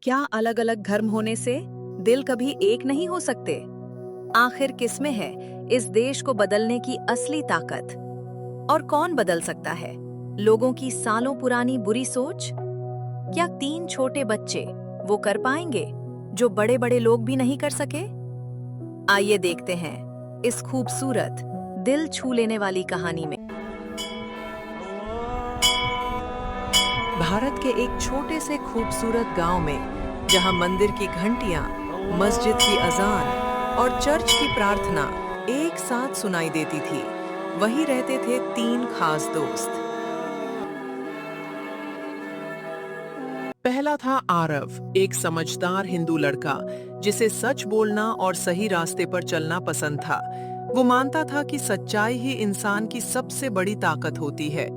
क्या अलग अलग धर्म होने से दिल कभी एक नहीं हो सकते? आखिर किसमें है इस देश को बदलने की असली ताकत? और कौन बदल सकता है लोगों की सालों पुरानी बुरी सोच? क्या 3 छोटे बच्चे वो कर पाएंगे जो बड़े बड़े लोग भी नहीं कर सके? आइए देखते हैं इस खूबसूरत, दिल छू लेने वाली कहानी में। भारत के एक छोटे से खूबसूरत गांव में, जहां मंदिर की घंटियां, मस्जिद की अजान और चर्च की प्रार्थना एक साथ सुनाई देती थी, वहीं रहते थे 3 खास दोस्त। पहला था आरव, एक समझदार हिंदू लड़का जिसे सच बोलना और सही रास्ते पर चलना पसंद था। वो मानता था कि सच्चाई ही इंसान की सबसे बड़ी ताकत होती है।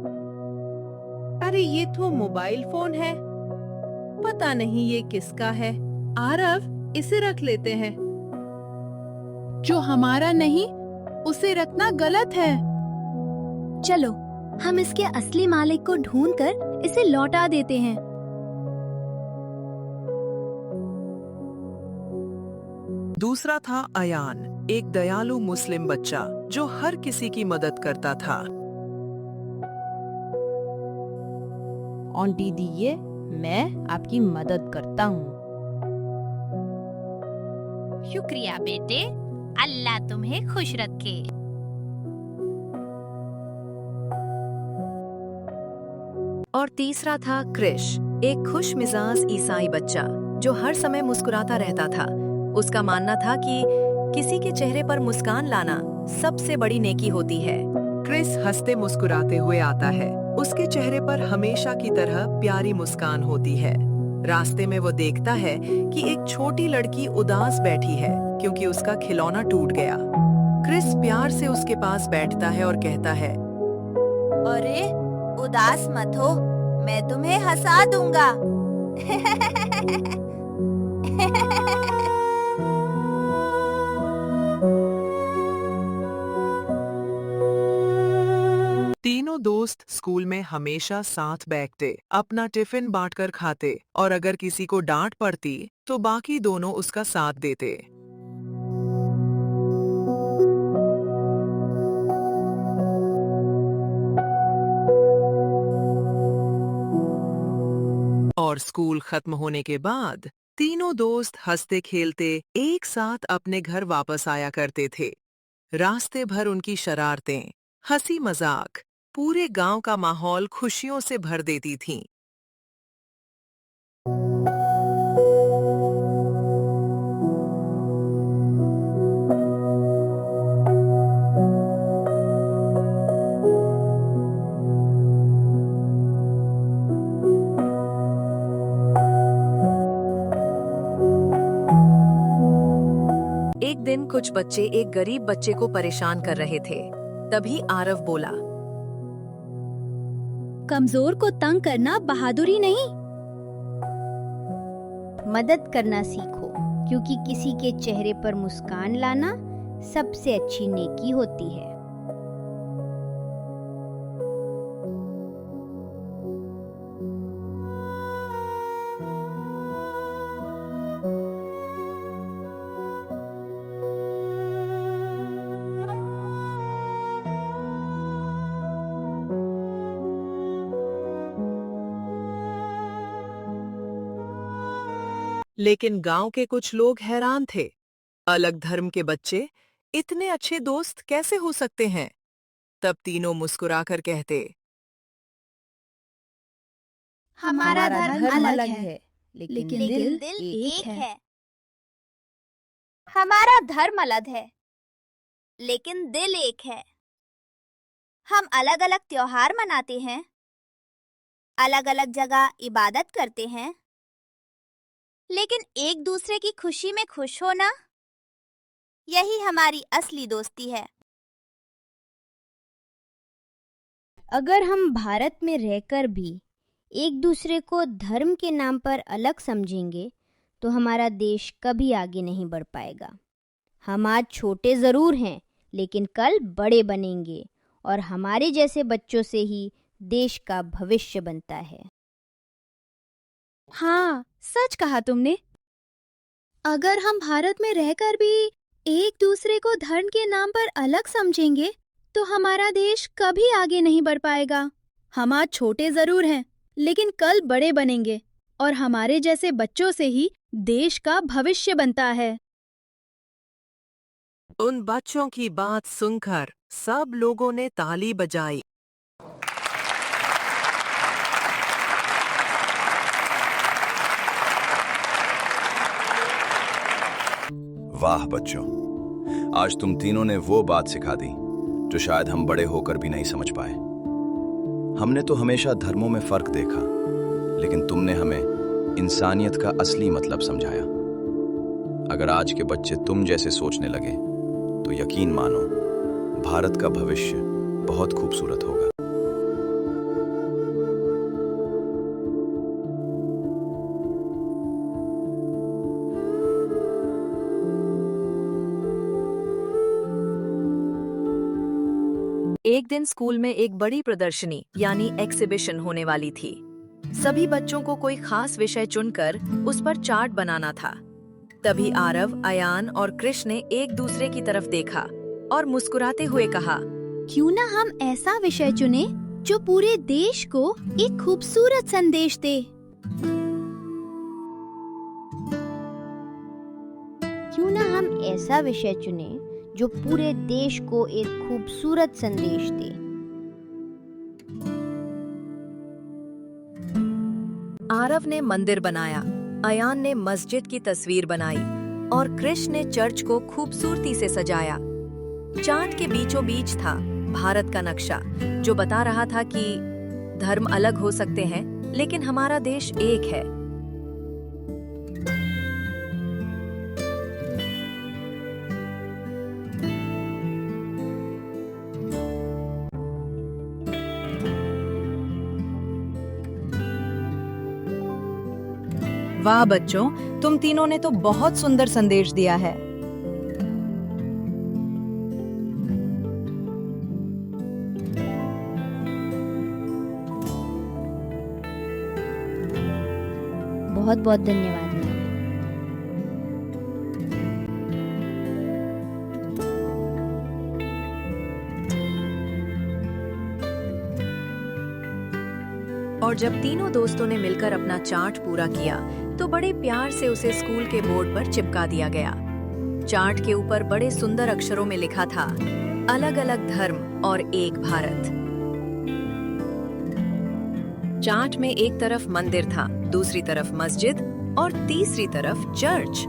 अरे ये तो मोबाइल फोन है। पता नहीं ये किसका है। आरव, इसे रख लेते हैं। जो हमारा नहीं, उसे रखना गलत है। चलो, हम इसके असली मालिक को ढूंढकर इसे लौटा देते हैं। दूसरा था अयान, एक दयालु मुस्लिम बच्चा जो हर किसी की मदद करता था। आंटी दीजिए, मैं आपकी मदद करता हूँ। शुक्रिया बेटे, अल्लाह तुम्हें खुश रखे। और तीसरा था क्रिश, एक खुश मिजाज ईसाई बच्चा जो हर समय मुस्कुराता रहता था। उसका मानना था कि किसी के चेहरे पर मुस्कान लाना सबसे बड़ी नेकी होती है। क्रिस हंसते मुस्कुराते हुए आता है। उसके चेहरे पर हमेशा की तरह प्यारी मुस्कान होती है। रास्ते में वो देखता है कि एक छोटी लड़की उदास बैठी है क्योंकि उसका खिलौना टूट गया। क्रिस प्यार से उसके पास बैठता है और कहता है, अरे उदास मत हो, मैं तुम्हें हंसा दूंगा। तीनों दोस्त स्कूल में हमेशा साथ बैठते, अपना टिफिन बांटकर खाते और अगर किसी को डांट पड़ती तो बाकी दोनों उसका साथ देते। और स्कूल खत्म होने के बाद तीनों दोस्त हंसते खेलते एक साथ अपने घर वापस आया करते थे। रास्ते भर उनकी शरारतें, हंसी मजाक पूरे गांव का माहौल खुशियों से भर देती थीं। एक दिन कुछ बच्चे एक गरीब बच्चे को परेशान कर रहे थे। तभी आरव बोला, कमजोर को तंग करना बहादुरी नहीं, मदद करना सीखो, क्योंकि किसी के चेहरे पर मुस्कान लाना सबसे अच्छी नेकी होती है। लेकिन गांव के कुछ लोग हैरान थे। अलग धर्म के बच्चे इतने अच्छे दोस्त कैसे हो सकते हैं? तब तीनों मुस्कुराकर कहते, हमारा धर्म अलग है, लेकिन लेकिन दिल दिल एक एक है। है। हमारा धर्म अलग है, लेकिन दिल एक है। हम अलग अलग त्योहार मनाते हैं, अलग अलग जगह इबादत करते हैं, लेकिन एक दूसरे की खुशी में खुश होना, यही हमारी असली दोस्ती है। अगर हम भारत में रहकर भी एक दूसरे को धर्म के नाम पर अलग समझेंगे, तो हमारा देश कभी आगे नहीं बढ़ पाएगा। हम आज छोटे जरूर हैं, लेकिन कल बड़े बनेंगे, और हमारे जैसे बच्चों से ही देश का भविष्य बनता है। हाँ, सच कहा तुमने। अगर हम भारत में रहकर भी एक दूसरे को धर्म के नाम पर अलग समझेंगे, तो हमारा देश कभी आगे नहीं बढ़ पाएगा। हम आज छोटे जरूर हैं, लेकिन कल बड़े बनेंगे और हमारे जैसे बच्चों से ही देश का भविष्य बनता है। उन बच्चों की बात सुनकर सब लोगों ने ताली बजाई। वाह बच्चों, आज तुम तीनों ने वो बात सिखा दी जो शायद हम बड़े होकर भी नहीं समझ पाए। हमने तो हमेशा धर्मों में फर्क देखा, लेकिन तुमने हमें इंसानियत का असली मतलब समझाया। अगर आज के बच्चे तुम जैसे सोचने लगे, तो यकीन मानो भारत का भविष्य बहुत खूबसूरत होगा। एक दिन स्कूल में एक बड़ी प्रदर्शनी यानी एग्जीबिशन होने वाली थी। सभी बच्चों को कोई खास विषय चुनकर उस पर चार्ट बनाना था। तभी आरव, अयान और कृष ने एक दूसरे की तरफ देखा और मुस्कुराते हुए कहा, क्यों ना हम ऐसा विषय चुने जो पूरे देश को एक खूबसूरत संदेश दे। क्यों ना हम ऐसा विषय चुने जो पूरे देश को एक खूबसूरत संदेश दे। आरव ने मंदिर बनाया, अयान ने मस्जिद की तस्वीर बनाई और कृष ने चर्च को खूबसूरती से सजाया। चार्ट के बीचों बीच था भारत का नक्शा, जो बता रहा था कि धर्म अलग हो सकते हैं, लेकिन हमारा देश एक है। वाह बच्चों, तुम तीनों ने तो बहुत सुंदर संदेश दिया है। बहुत बहुत धन्यवाद मैम। और जब तीनों दोस्तों ने मिलकर अपना चार्ट पूरा किया, तो बड़े प्यार से उसे स्कूल के बोर्ड पर चिपका दिया गया। चार्ट के ऊपर बड़े सुंदर अक्षरों में लिखा था, अलग अलग धर्म और एक भारत। चार्ट में एक तरफ मंदिर था, दूसरी तरफ मस्जिद और तीसरी तरफ चर्च।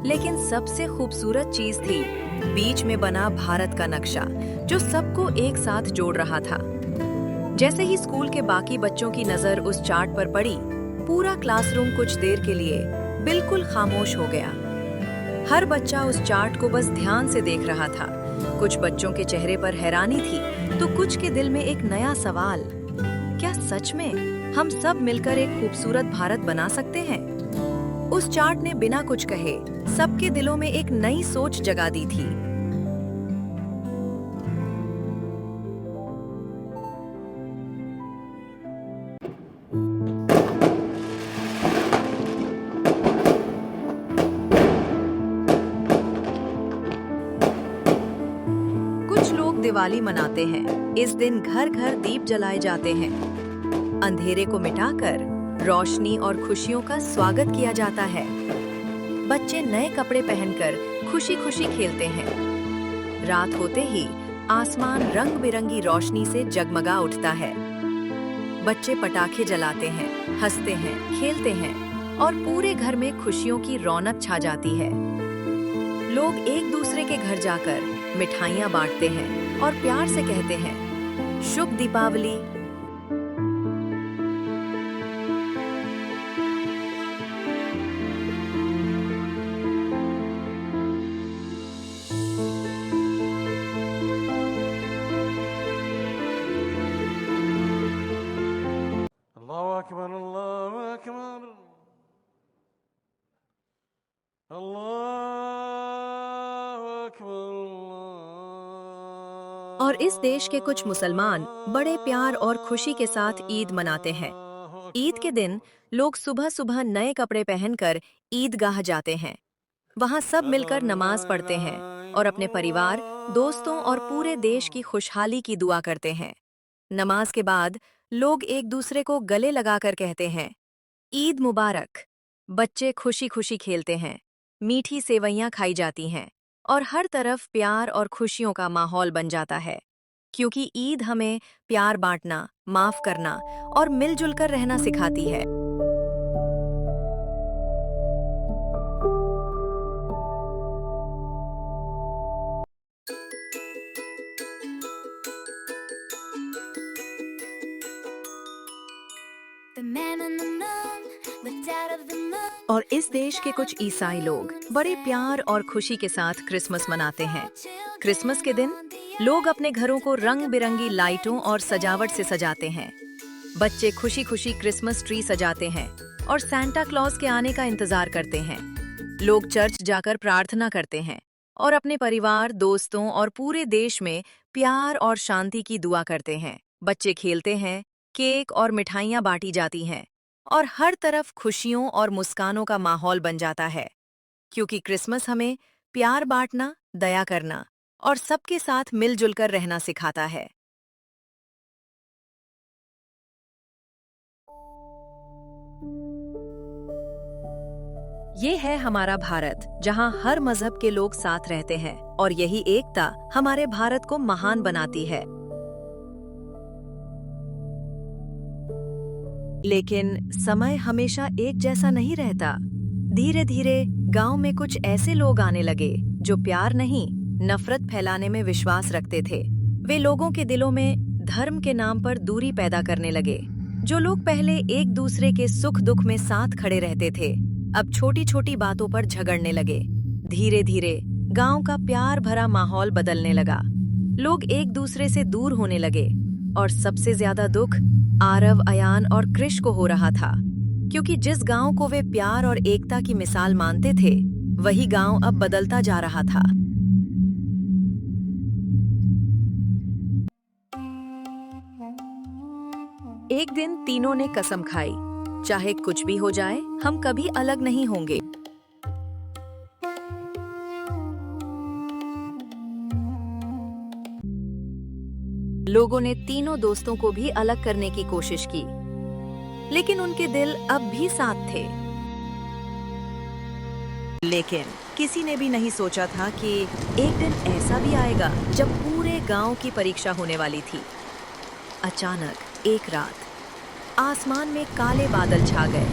लेकिन सबसे खूबसूरत चीज थी बीच में बना भारत का नक्शा, जो सबको एक साथ जोड़ रहा था। जैसे ही स्कूल के बाकी बच्चों की नजर उस चार्ट पर पड़ी, पूरा क्लासरूम कुछ देर के लिए बिल्कुल खामोश हो गया। हर बच्चा उस चार्ट को बस ध्यान से देख रहा था। कुछ बच्चों के चेहरे पर हैरानी थी, तो कुछ के दिल में एक नया सवाल, क्या सच में हम सब मिलकर एक खूबसूरत भारत बना सकते हैं? उस चार्ट ने बिना कुछ कहे सबके दिलों में एक नई सोच जगा दी थी। दिवाली मनाते हैं। इस दिन घर घर दीप जलाए जाते हैं। अंधेरे को मिटाकर रोशनी और खुशियों का स्वागत किया जाता है। बच्चे नए कपड़े पहनकर खुशी खुशी खेलते हैं। रात होते ही आसमान रंग बिरंगी रोशनी से जगमगा उठता है। बच्चे पटाखे जलाते हैं, हंसते हैं, खेलते हैं और पूरे घर में खुशियों की रौनक छा जाती है। लोग एक दूसरे के घर जाकर मिठाइयाँ बांटते हैं और प्यार से कहते हैं, शुभ दीपावली। अल्लाहु अकबर, अल्लाहु अकबर, अल्लाहु अकबर। और इस देश के कुछ मुसलमान बड़े प्यार और खुशी के साथ ईद मनाते हैं। ईद के दिन लोग सुबह सुबह नए कपड़े पहनकर ईदगाह जाते हैं। वहां सब मिलकर नमाज पढ़ते हैं और अपने परिवार, दोस्तों और पूरे देश की खुशहाली की दुआ करते हैं। नमाज के बाद लोग एक दूसरे को गले लगाकर कहते हैं, ईद मुबारक। बच्चे खुशी खुशी खेलते हैं, मीठी सेवइयां खाई जाती हैं और हर तरफ प्यार और खुशियों का माहौल बन जाता है, क्योंकि ईद हमें प्यार बांटना, माफ करना और मिलजुल कर रहना सिखाती है। और इस देश के कुछ ईसाई लोग बड़े प्यार और खुशी के साथ क्रिसमस मनाते हैं। क्रिसमस के दिन लोग अपने घरों को रंग बिरंगी लाइटों और सजावट से सजाते हैं। बच्चे खुशी खुशी क्रिसमस ट्री सजाते हैं और सांता क्लॉज के आने का इंतजार करते हैं। लोग चर्च जाकर प्रार्थना करते हैं और अपने परिवार, दोस्तों और पूरे देश में प्यार और शांति की दुआ करते हैं। बच्चे खेलते हैं, केक और मिठाइयाँ बांटी जाती हैं और हर तरफ खुशियों और मुस्कानों का माहौल बन जाता है, क्योंकि क्रिसमस हमें प्यार बांटना, दया करना और सबके साथ मिलजुल कर रहना सिखाता है। ये है हमारा भारत, जहां हर मजहब के लोग साथ रहते हैं और यही एकता हमारे भारत को महान बनाती है। लेकिन समय हमेशा एक जैसा नहीं रहता। धीरे धीरे गांव में कुछ ऐसे लोग आने लगे जो प्यार नहीं, नफरत फैलाने में विश्वास रखते थे। वे लोगों के दिलों में धर्म के नाम पर दूरी पैदा करने लगे। जो लोग पहले एक दूसरे के सुख दुख में साथ खड़े रहते थे, अब छोटी छोटी बातों पर झगड़ने लगे। धीरे धीरे गांव का प्यार भरा माहौल बदलने लगा। लोग एक दूसरे से दूर होने लगे और सबसे ज्यादा दुख आरव, अयान और कृष को हो रहा था, क्योंकि जिस गांव को वे प्यार और एकता की मिसाल मानते थे, वही गांव अब बदलता जा रहा था। एक दिन तीनों ने कसम खाई, चाहे कुछ भी हो जाए, हम कभी अलग नहीं होंगे। लोगों ने तीनों दोस्तों को भी अलग करने की कोशिश की, लेकिन उनके दिल अब भी साथ थे। लेकिन किसी ने भी नहीं सोचा था कि एक दिन ऐसा भी आएगा जब पूरे गांव की परीक्षा होने वाली थी। अचानक एक रात आसमान में काले बादल छा गए,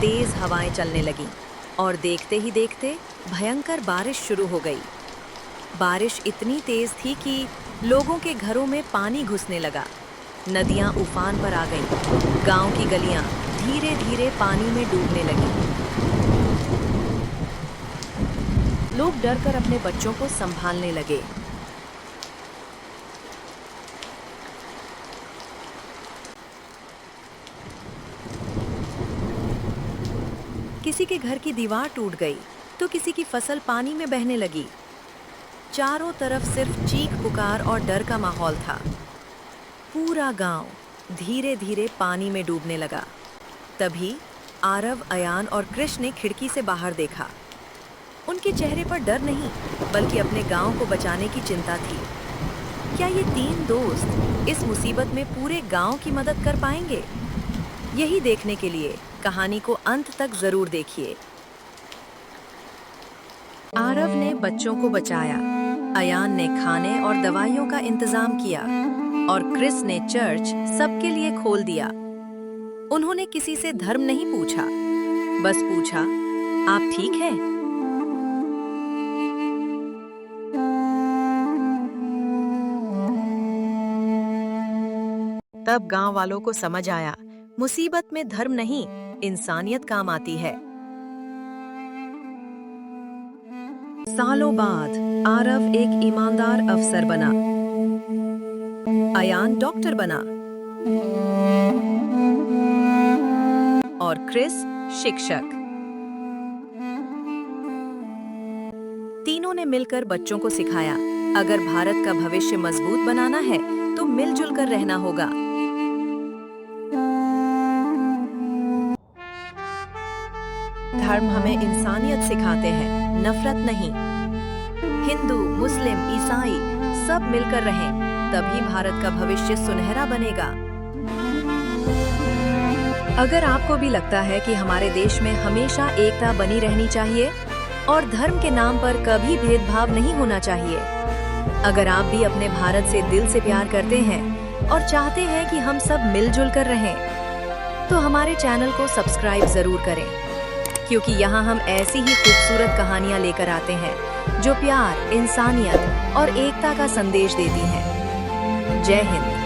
तेज हवाएं चलने लगीं और देखते ही देखते भयंकर बारिश शुरू हो गई। बारिश इतनी तेज थी कि लोगों के घरों में पानी घुसने लगा। नदियां उफान पर आ गईं। गांव की गलियां धीरे धीरे पानी में डूबने लगीं। लोग डरकर अपने बच्चों को संभालने लगे। किसी के घर की दीवार टूट गई तो किसी की फसल पानी में बहने लगी। चारों तरफ सिर्फ चीख पुकार और डर का माहौल था। पूरा गांव धीरे धीरे पानी में डूबने लगा। तभी आरव, अयान और कृष्ण ने खिड़की से बाहर देखा। उनके चेहरे पर डर नहीं, बल्कि अपने गांव को बचाने की चिंता थी। क्या ये तीन दोस्त इस मुसीबत में पूरे गांव की मदद कर पाएंगे? यही देखने के लिए कहानी को अंत तक जरूर देखिए। आरव ने बच्चों को बचाया, अयान ने खाने और दवाइयों का इंतजाम किया और क्रिस ने चर्च सबके लिए खोल दिया। उन्होंने किसी से धर्म नहीं पूछा, बस पूछा, आप ठीक हैं? तब गांव वालों को समझ आया, मुसीबत में धर्म नहीं, इंसानियत काम आती है। सालों बाद आरव एक ईमानदार अफसर बना, अयान डॉक्टर बना और क्रिस शिक्षक। तीनों ने मिलकर बच्चों को सिखाया, अगर भारत का भविष्य मजबूत बनाना है तो मिलजुल कर रहना होगा। धर्म हमें इंसानियत सिखाते हैं, नफरत नहीं। हिंदू, मुस्लिम, ईसाई सब मिलकर रहें, तभी भारत का भविष्य सुनहरा बनेगा। अगर आपको भी लगता है कि हमारे देश में हमेशा एकता बनी रहनी चाहिए और धर्म के नाम पर कभी भेदभाव नहीं होना चाहिए, अगर आप भी अपने भारत से दिल से प्यार करते हैं और चाहते हैं कि हम सब मिलजुल कर रहें, तो हमारे चैनल को सब्सक्राइब जरूर करें, क्योंकि यहाँ हम ऐसी ही खूबसूरत कहानियाँ लेकर आते हैं जो प्यार, इंसानियत और एकता का संदेश देती हैं। जय हिंद।